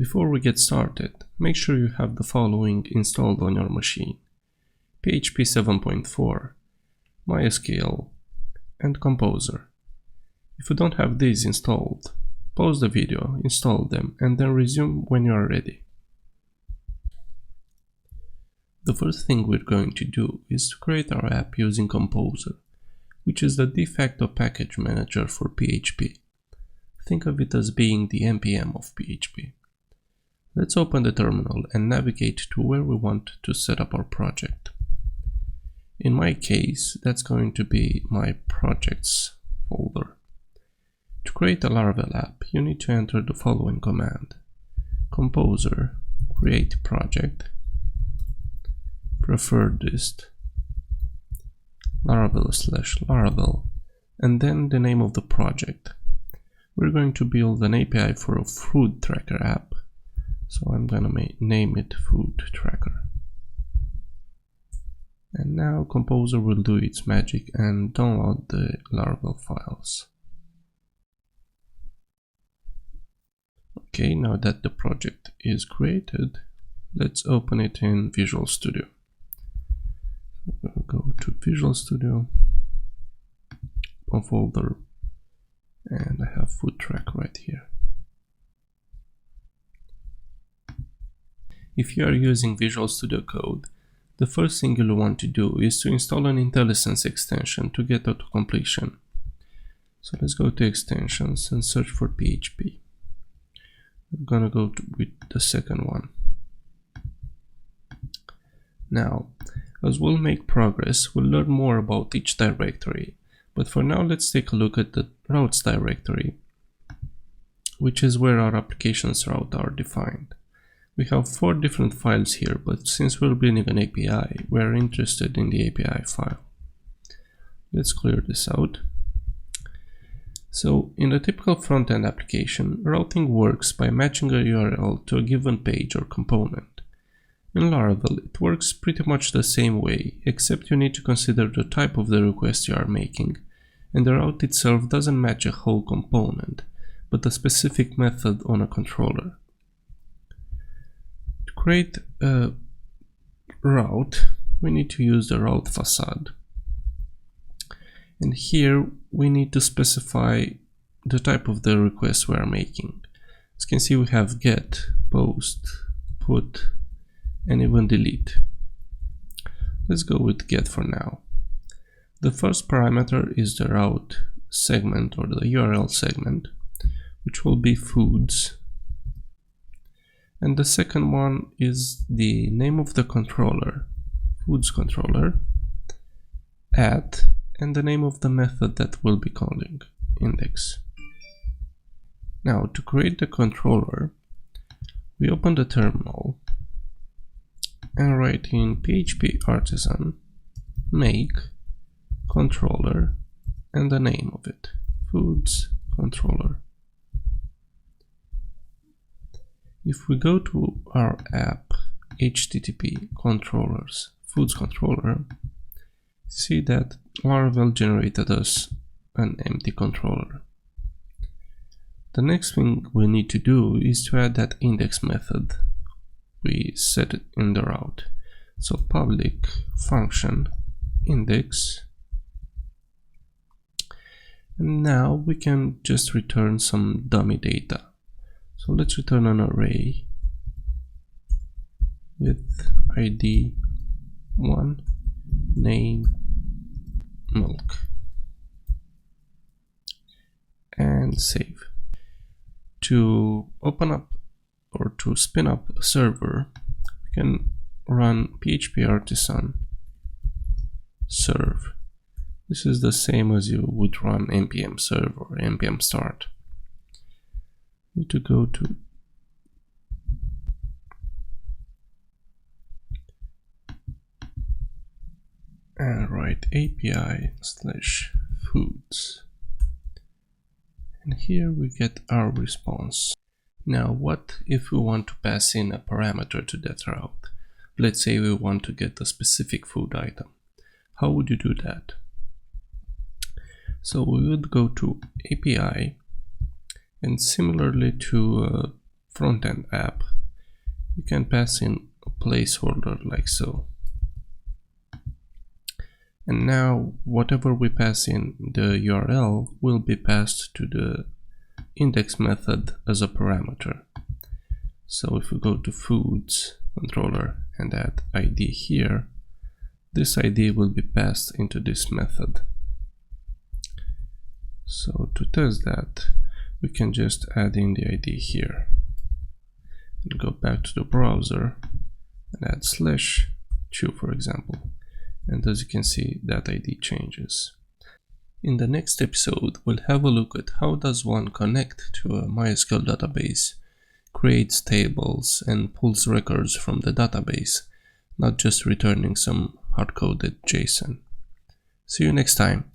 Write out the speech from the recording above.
Before we get started, make sure you have the following installed on your machine: PHP 7.4, MySQL, and Composer. If you don't have these installed, pause the video, install them, and then resume when you are ready. The first thing we're going to do is to create our app using Composer, which is the de facto package manager for PHP. Think of it as being the npm of PHP. Let's open the terminal and navigate to where we want to set up our project. In my case, that's going to be my projects folder. To create a Laravel app, you need to enter the following command: composer create project, preferred list, Laravel/Laravel, and then the name of the project. We're going to build an API for a food tracker app, so I'm gonna name it food tracker. And now Composer will do its magic and download the Laravel files. Okay, now that the project is created, let's open it in Visual Studio. We'll go to Visual Studio, one folder, and I have food track right here. If you are using Visual Studio Code, the first thing you'll want to do is to install an IntelliSense extension to get auto completion. So let's go to extensions and search for PHP. I'm gonna go with the second one. Now, as we'll make progress, we'll learn more about each directory, but for now let's take a look at the routes directory, which is where our application's routes are defined. We have 4 different files here, but since we're building an API, we're interested in the API file. Let's clear this out. So, in a typical front-end application, routing works by matching a URL to a given page or component. In Laravel, it works pretty much the same way, except you need to consider the type of the request you are making, and the route itself doesn't match a whole component, but a specific method on a controller. To create a route, we need to use the route facade. And here we need to specify the type of the request we are making. As you can see, we have get, post, put, and even delete. Let's go with get for now. The first parameter is the route segment or the URL segment, which will be foods. And the second one is the name of the controller, foods controller, at, and the name of the method that we'll be calling, index. Now, to create the controller, we open the terminal and write in PHP artisan make controller and the name of it, foods controller. If we go to our app http controllers foods controller, see that Laravel generated us an empty controller. The next thing we need to do is to add that index method we set it in the route. So public function index, and now we can just return some dummy data. So let's return an array with ID 1, name, milk, and save. To open up or to spin up a server, we can run php artisan serve. This is the same as you would run npm serve or npm start. Need to go to and write API/foods, and here we get our response. Now, what if we want to pass in a parameter to that route? Let's say we want to get a specific food item. How would you do that? So we would go to API, and similarly to Frontend app, you can pass in a placeholder like so. And now whatever we pass in the URL will be passed to the index method as a parameter. So if we go to foods controller and add ID here, this ID will be passed into this method. So to test that, we can just add in the ID here and go back to the browser and add /2, for example. And as you can see, that ID changes. In the next episode, we'll have a look at how does one connect to a MySQL database, creates tables and pulls records from the database, not just returning some hard-coded JSON. See you next time.